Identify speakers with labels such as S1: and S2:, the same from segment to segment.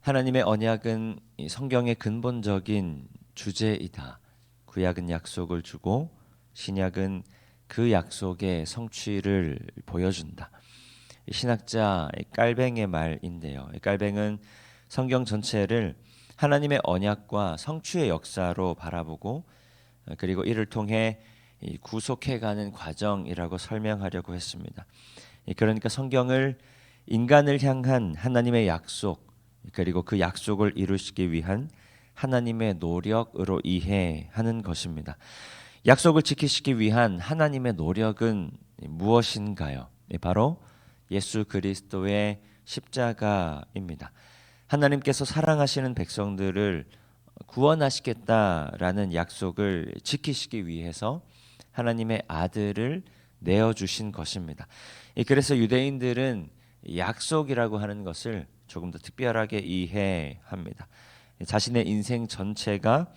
S1: 하나님의 언약은 이 성경의 근본적인 주제이다. 구약은 약속을 주고 신약은 그 약속의 성취를 보여준다. 신학자 깔뱅의 말인데요. 깔뱅은 성경 전체를 하나님의 언약과 성취의 역사로 바라보고 그리고 이를 통해 구속해가는 과정이라고 설명하려고 했습니다. 그러니까 성경을 인간을 향한 하나님의 약속 그리고 그 약속을 이루시기 위한 하나님의 노력으로 이해하는 것입니다. 약속을 지키시기 위한 하나님의 노력은 무엇인가요? 바로 예수 그리스도의 십자가입니다. 하나님께서 사랑하시는 백성들을 구원하시겠다라는 약속을 지키시기 위해서 하나님의 아들을 내어주신 것입니다. 그래서 유대인들은 약속이라고 하는 것을 조금 더 특별하게 이해합니다. 자신의 인생 전체가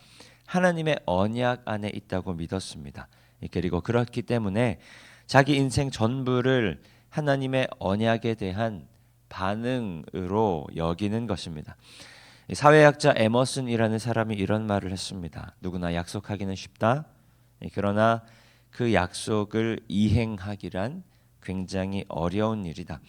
S1: 하나님의 언약 안에 있다고 믿었습니다. 그리고 그렇기 때문에 자기 인생 전부를 하나님의 언약에 대한 반응으로 여기는 것입니다. 사회학자 에머슨이라는 사람이 이런 말을 했습니다. 누구나 약속하기는 쉽다. 그러나 그 약속을 이행하기란 굉장히 어려운 일이다.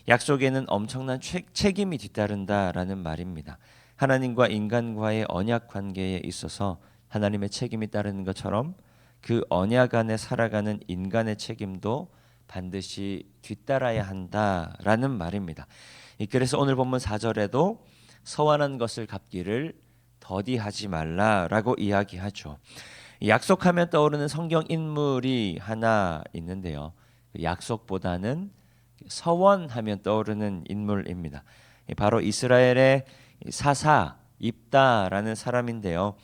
S1: 약속에는 엄청난 책임이 뒤따른다라는 말입니다. 하나님과 인간과의 언약 관계에 있어서 하나님의 책임이 따르는 것처럼 그 언약 안에 살아가는 인간의 책임도 반드시 뒤따라야 한다라는 말입니다. 그래서 오늘 본문 4절에도 서원한 것을 갚기를 더디하지 말라라고 이야기하죠. 약속하면 떠오르는 성경 인물이 하나 있는데요. 약속보다는 서원하면 떠오르는 인물입니다. 바로 이스라엘의 사사 입다라는 사람인데요.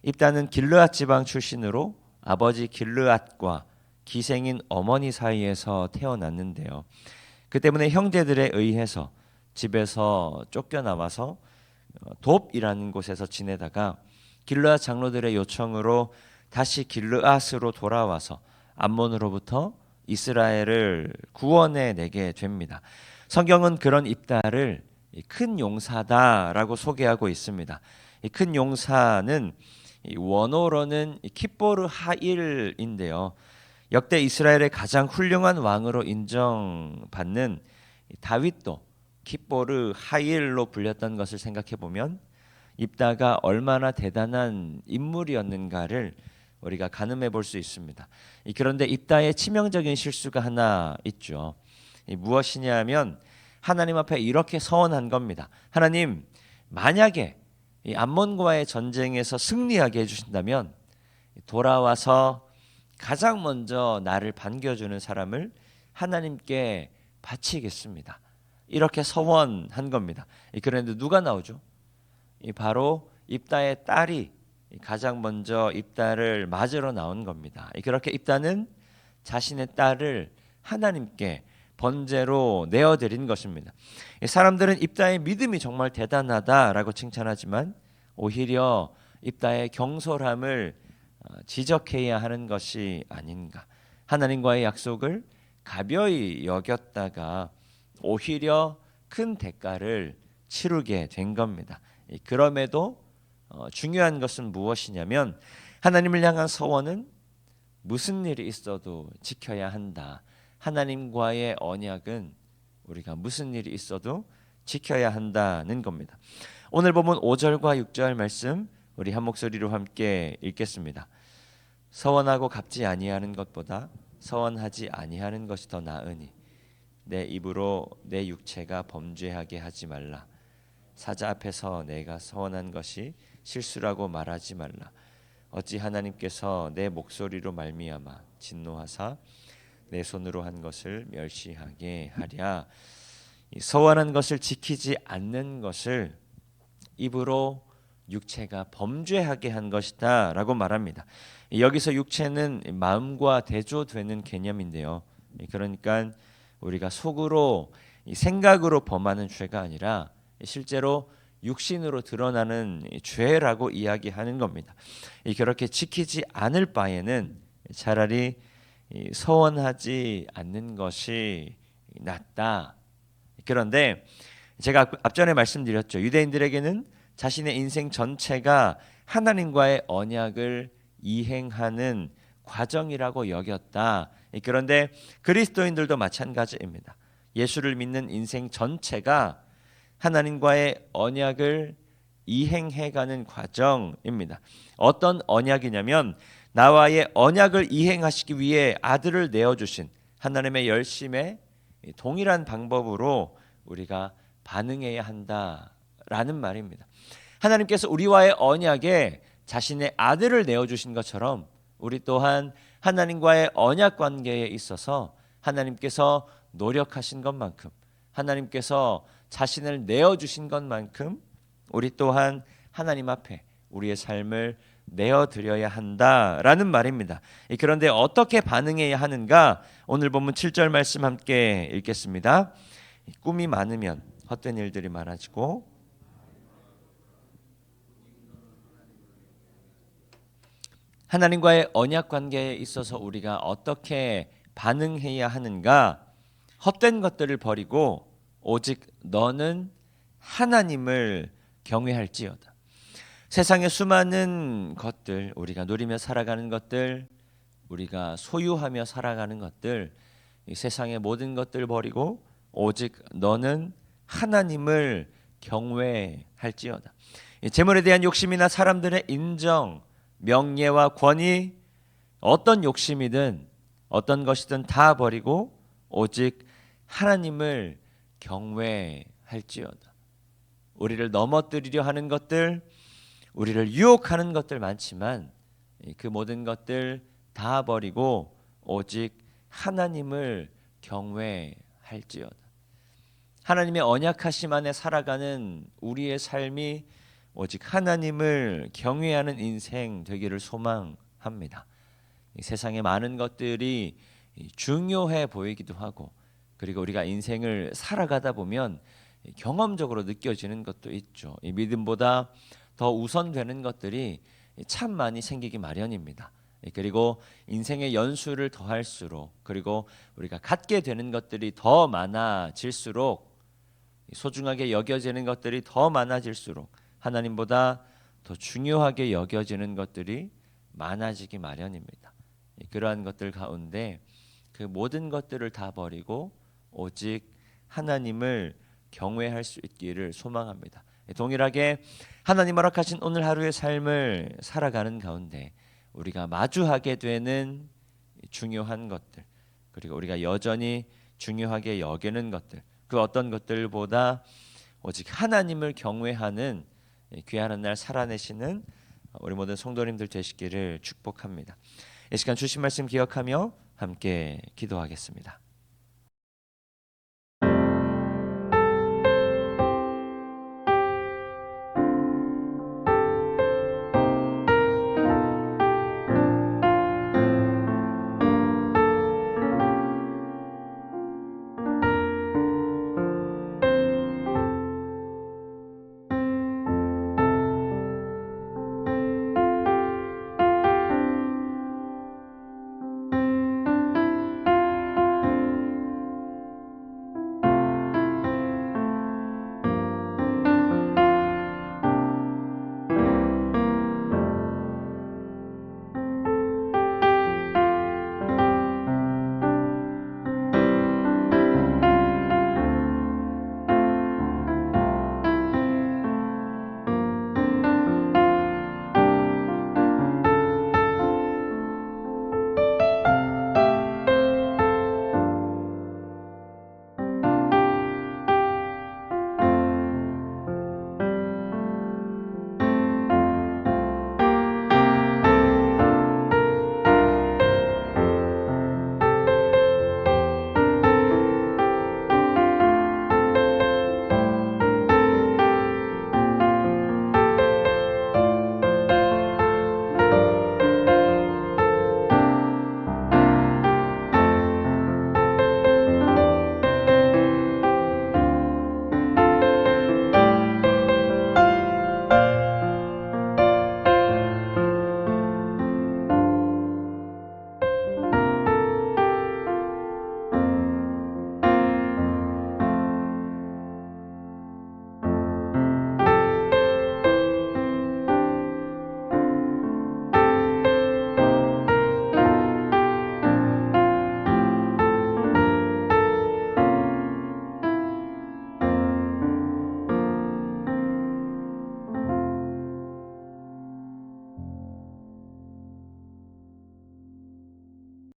S1: 입다는 길르앗 지방 출신으로 아버지 길르앗과 기생인 어머니 사이에서 태어났는데요. 그 때문에 형제들에 의해서 집에서 쫓겨나와서 돕이라는 곳에서 지내다가 길르앗 장로들의 요청으로 다시 길르앗으로 돌아와서 암몬으로부터 이스라엘을 구원해 내게 됩니다. 성경은 그런 입다를 큰 용사다라고 소개하고 있습니다. 이 큰 용사는 원어로는 킵보르 하일인데요. 역대 이스라엘의 가장 훌륭한 왕으로 인정받는 다윗도 킵보르 하일로 불렸던 것을 생각해 보면 입다가 얼마나 대단한 인물이었는가를 우리가 가늠해 볼 수 있습니다. 그런데 입다의 치명적인 실수가 하나 있죠. 무엇이냐면 하나님 앞에 이렇게 서원한 겁니다. 하나님, 만약에 이 암몬과의 전쟁에서 승리하게 해주신다면 돌아와서 가장 먼저 나를 반겨주는 사람을 하나님께 바치겠습니다. 이렇게 서원한 겁니다. 그런데 누가 나오죠? 바로 입다의 딸이 가장 먼저 입다를 맞으러 나온 겁니다. 그렇게 입다는 자신의 딸을 하나님께 번제로 내어드린 것입니다. 사람들은 입다의 믿음이 정말 대단하다라고 칭찬하지만 오히려 입다의 경솔함을 지적해야 하는 것이 아닌가. 하나님과의 약속을 가벼이 여겼다가 오히려 큰 대가를 치르게 된 겁니다. 그럼에도 중요한 것은 무엇이냐면 하나님을 향한 서원은 무슨 일이 있어도 지켜야 한다. 하나님과의 언약은 우리가 무슨 일이 있어도 지켜야 한다는 겁니다. 오늘 보면 5절과 6절 말씀 우리 한 목소리로 함께 읽겠습니다. 서원하고 갚지 아니하는 것보다 서원하지 아니하는 것이 더 나으니 내 입으로 내 육체가 범죄하게 하지 말라. 사자 앞에서 내가 서원한 것이 실수라고 말하지 말라. 어찌 하나님께서 내 목소리로 말미암아 진노하사 내 손으로 한 것을 멸시하게 하랴. 서원한 것을 지키지 않는 것을 입으로 육체가 범죄하게 한 것이다 라고 말합니다. 여기서 육체는 마음과 대조되는 개념인데요. 그러니까 우리가 속으로 생각으로 범하는 죄가 아니라 실제로 육신으로 드러나는 죄라고 이야기하는 겁니다. 그렇게 지키지 않을 바에는 차라리 서원하지 않는 것이 낫다. 그런데 제가 앞전에 말씀드렸죠. 유대인들에게는 자신의 인생 전체가 하나님과의 언약을 이행하는 과정이라고 여겼다. 그런데 그리스도인들도 마찬가지입니다. 예수를 믿는 인생 전체가 하나님과의 언약을 이행해가는 과정입니다. 어떤 언약이냐면 나와의 언약을 이행하시기 위해 아들을 내어주신 하나님의 열심에 동일한 방법으로 우리가 반응해야 한다라는 말입니다. 하나님께서 우리와의 언약에 자신의 아들을 내어주신 것처럼 우리 또한 하나님과의 언약 관계에 있어서 하나님께서 노력하신 것만큼, 하나님께서 자신을 내어주신 것만큼 우리 또한 하나님 앞에 우리의 삶을 내어드려야 한다라는 말입니다. 그런데 어떻게 반응해야 하는가? 오늘 본문 7절 말씀 함께 읽겠습니다. 꿈이 많으면 헛된 일들이 많아지고 하나님과의 언약 관계에 있어서 우리가 어떻게 반응해야 하는가? 헛된 것들을 버리고 오직 너는 하나님을 경외할지어다. 세상의 수많은 것들, 우리가 누리며 살아가는 것들, 우리가 소유하며 살아가는 것들, 이 세상의 모든 것들 버리고 오직 너는 하나님을 경외할지어다. 재물에 대한 욕심이나 사람들의 인정, 명예와 권위, 어떤 욕심이든 어떤 것이든 다 버리고 오직 하나님을 경외할지어다. 우리를 넘어뜨리려 하는 것들, 우리를 유혹하는 것들 많지만 그 모든 것들 다 버리고 오직 하나님을 경외할지어다. 하나님의 언약하심 안에 살아가는 우리의 삶이 오직 하나님을 경외하는 인생 되기를 소망합니다. 이 세상의 많은 것들이 중요해 보이기도 하고, 그리고 우리가 인생을 살아가다 보면 경험적으로 느껴지는 것도 있죠. 이 믿음보다 더 우선되는 것들이 참 많이 생기기 마련입니다. 그리고 인생의 연수를 더할수록, 그리고 우리가 갖게 되는 것들이 더 많아질수록, 소중하게 여겨지는 것들이 더 많아질수록 하나님보다 더 중요하게 여겨지는 것들이 많아지기 마련입니다. 그러한 것들 가운데 그 모든 것들을 다 버리고 오직 하나님을 경외할 수 있기를 소망합니다. 동일하게 하나님 허락하신 오늘 하루의 삶을 살아가는 가운데 우리가 마주하게 되는 중요한 것들, 그리고 우리가 여전히 중요하게 여기는 것들, 그 어떤 것들보다 오직 하나님을 경외하는 귀한 날 살아내시는 우리 모든 성도님들 되시기를 축복합니다. 이 시간 주신 말씀 기억하며 함께 기도하겠습니다.